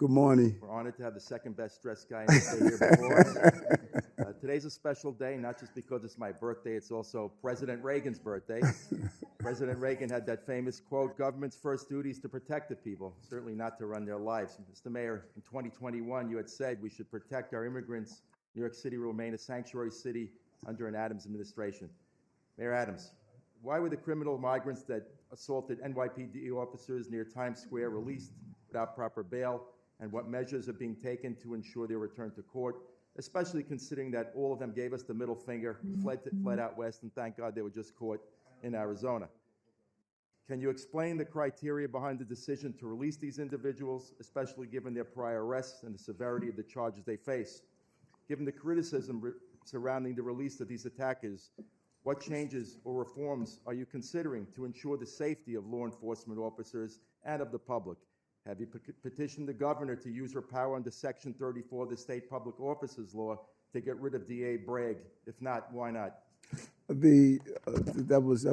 Good morning. We're honored to have the second best dressed guy in the state here before us. Today's a special day, not just because it's my birthday, it's also President Reagan's birthday. President Reagan had that famous quote, "Government's first duty is to protect the people, certainly not to run their lives." Mr. Mayor, in 2021, you had said we should protect our immigrants. New York City will remain a sanctuary city under an Adams administration. Mayor Adams, why were the criminal migrants that assaulted NYPD officers near Times Square released without proper bail, and what measures are being taken to ensure their return to court, especially considering that all of them gave us the middle finger, fled out west, and thank God they were just caught in Arizona. Can you explain the criteria behind the decision to release these individuals, especially given their prior arrests and the severity of the charges they face? Given the criticism surrounding the release of these attackers, what changes or reforms are you considering to ensure the safety of law enforcement officers and of the public? Have you petitioned the governor to use her power under Section 34 of the State Public Officers Law to get rid of DA Bragg? If not, why not? That was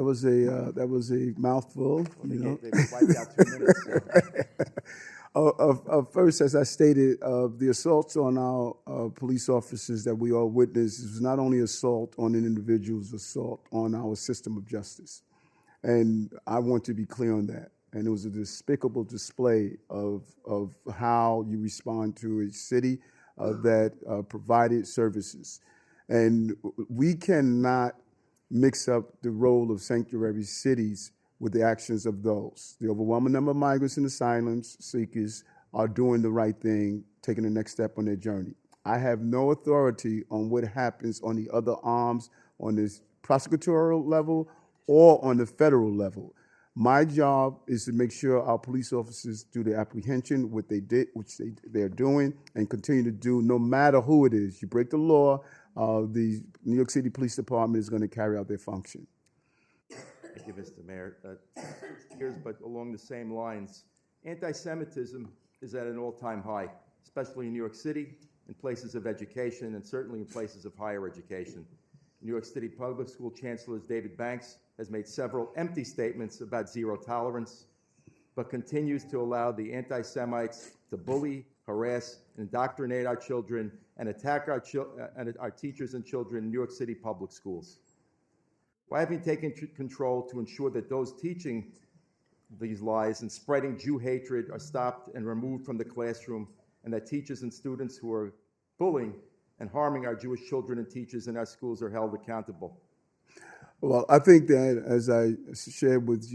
a mouthful. Well, they wiped out 2 minutes. So. First, as I stated, the assaults on our police officers that we all witnessed was not only assault on an individual's assault on our system of justice, and I want to be clear on that. And it was a despicable display of how you respond to a city that provided services. And we cannot mix up the role of sanctuary cities with the actions of those. The overwhelming number of migrants and asylum seekers are doing the right thing, taking the next step on their journey. I have no authority on what happens on the other arms on this prosecutorial level or on the federal level. My job is to make sure our police officers do the apprehension, what they did, which they're doing, and continue to do no matter who it is. You break the law, the New York City Police Department is going to carry out their function. Thank you, Mr. Mayor. But along the same lines, anti-Semitism is at an all-time high, especially in New York City, in places of education, and certainly in places of higher education. New York City Public School Chancellor David Banks has made several empty statements about zero tolerance, but continues to allow the anti-Semites to bully, harass, indoctrinate our children, and attack our teachers and children in New York City public schools. Why haven't you taken control to ensure that those teaching these lies and spreading Jew hatred are stopped and removed from the classroom, and that teachers and students who are bullying and harming our Jewish children and teachers in our schools are held accountable? Well, I think that, as I shared with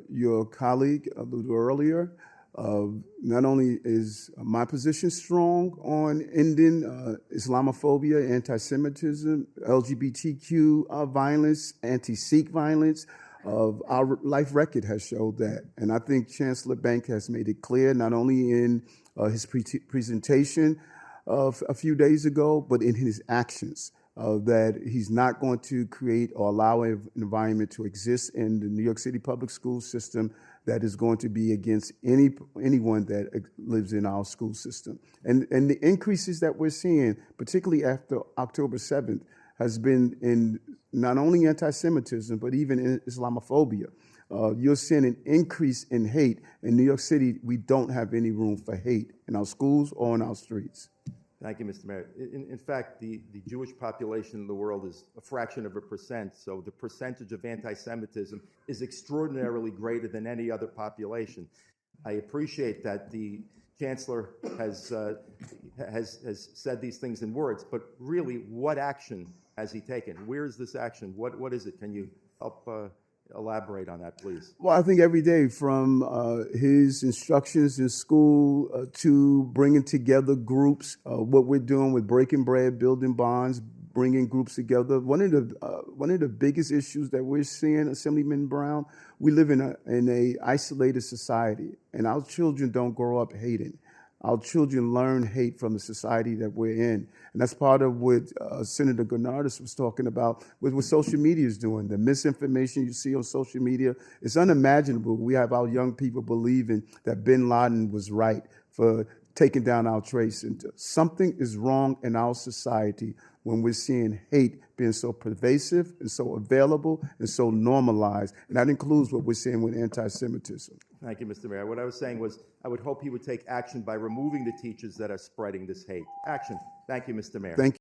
your colleague a little earlier, not only is my position strong on ending Islamophobia, anti-Semitism, LGBTQ violence, anti-Sikh violence, our life record has showed that. And I think Chancellor Banks has made it clear, not only in his presentation a few days ago, but in his actions. That he's not going to create or allow an environment to exist in the New York City public school system that is going to be against anyone that lives in our school system. And the increases that we're seeing, particularly after October 7th, has been in not only anti-Semitism, but even in Islamophobia. You're seeing an increase in hate. In New York City, we don't have any room for hate in our schools or in our streets. Thank you, Mr. Mayor. In fact, the Jewish population in the world is a fraction of a percent, so the percentage of anti-Semitism is extraordinarily greater than any other population. I appreciate that the Chancellor has said these things in words, but really, what action has he taken? Where is this action? What is it? Can you help elaborate on that, please? Well, I think every day, from his instructions in school to bringing together groups, what we're doing with breaking bread, building bonds, bringing groups together. One of the biggest issues that we're seeing, Assemblyman Brown, we live in a isolated society, and our children don't grow up hating. Our children learn hate from the society that we're in. And that's part of what Senator Gennardis was talking about with what social media is doing. The misinformation you see on social media is unimaginable. We have our young people believing that bin Laden was right for taking down our trade center. Something is wrong in our society when we're seeing hate being so pervasive and so available and so normalized. And that includes what we're seeing with anti-Semitism. Thank you, Mr. Mayor. What I was saying was I would hope he would take action by removing the teachers that are spreading this hate. Action. Thank you, Mr. Mayor. Thank you.